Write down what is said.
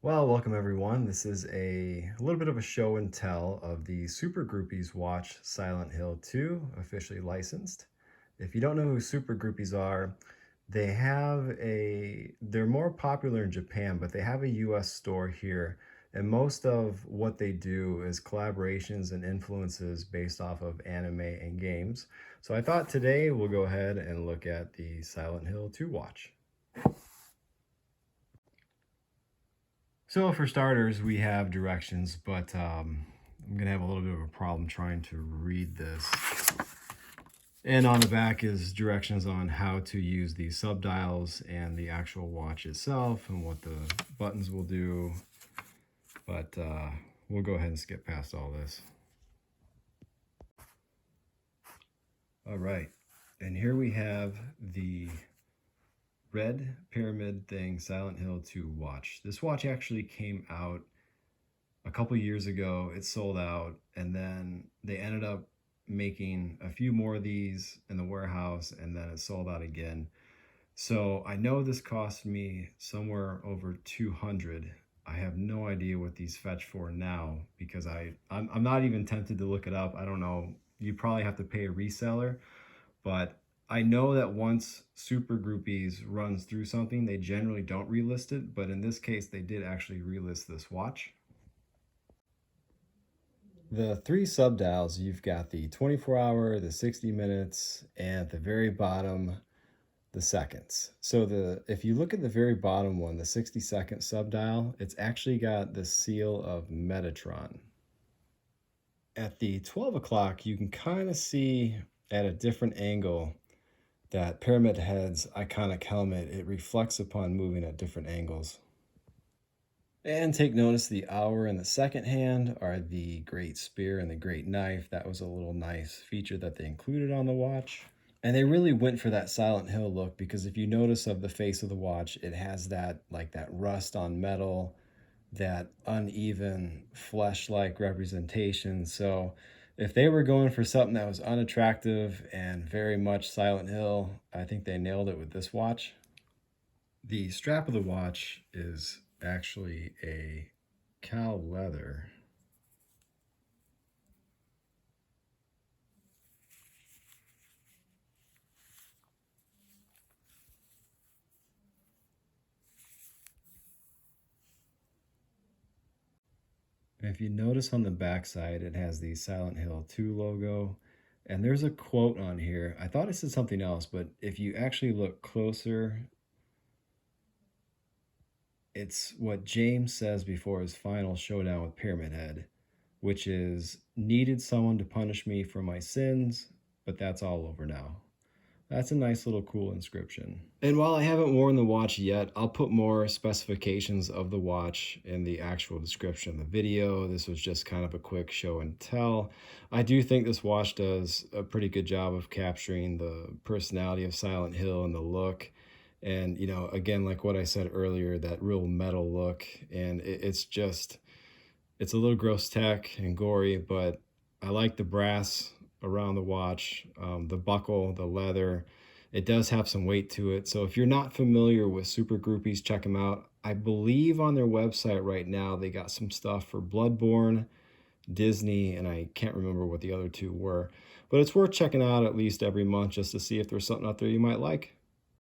Well, welcome everyone. This is a little bit of a show and tell of the SuperGroupies watch Silent Hill 2, officially licensed. If you don't know who SuperGroupies are, they're more popular in Japan, but they have a US store here. And most of what they do is collaborations and influences based off of anime and games. So I thought today we'll go ahead and look at the Silent Hill 2 watch. So for starters, we have directions, but I'm gonna have a little bit of a problem trying to read this. And on the back is directions on how to use the subdials and the actual watch itself and what the buttons will do. But we'll go ahead and skip past all this. All right, and here we have the Red Pyramid Thing Silent Hill 2 watch. This watch actually came out a couple years ago. It sold out, and then they ended up making a few more of these in the warehouse, and then it sold out again. So I know this cost me somewhere over 200. I have no idea what these fetch for now because I'm not even tempted to look it up. I don't know. You probably have to pay a reseller, but I know that once SuperGroupies runs through something, they generally don't relist it, but in this case, they did actually relist this watch. The three subdials, you've got the 24-hour, the 60 minutes, and at the very bottom, the seconds. So if you look at the very bottom one, the 60-second subdial, it's actually got the seal of Metatron. At the 12 o'clock, you can kind of see at a different angle that Pyramid Head's iconic helmet. It reflects upon moving at different angles. And take notice the hour in the second hand are the Great Spear and the Great Knife. That was a little nice feature that they included on the watch. And they really went for that Silent Hill look because if you notice of the face of the watch, it has that rust on metal, that uneven flesh-like representation. So if they were going for something that was unattractive and very much Silent Hill, I think they nailed it with this watch. The strap of the watch is actually a cow leather. And if you notice on the back side, it has the Silent Hill 2 logo. And there's a quote on here. I thought it said something else, but if you actually look closer, it's what James says before his final showdown with Pyramid Head, which is, needed someone to punish me for my sins, but that's all over now. That's a nice little cool inscription. And while I haven't worn the watch yet, I'll put more specifications of the watch in the actual description of the video. This was just kind of a quick show and tell. I do think this watch does a pretty good job of capturing the personality of Silent Hill and the look. And, you know, again, like what I said earlier, that real metal look. And it's a little gross tech and gory, but I like the brass around the watch, the buckle, the leather. It does have some weight to it. So if you're not familiar with SuperGroupies, check them out. I believe on their website right now, they got some stuff for Bloodborne, Disney, and I can't remember what the other two were. But it's worth checking out at least every month just to see if there's something out there you might like.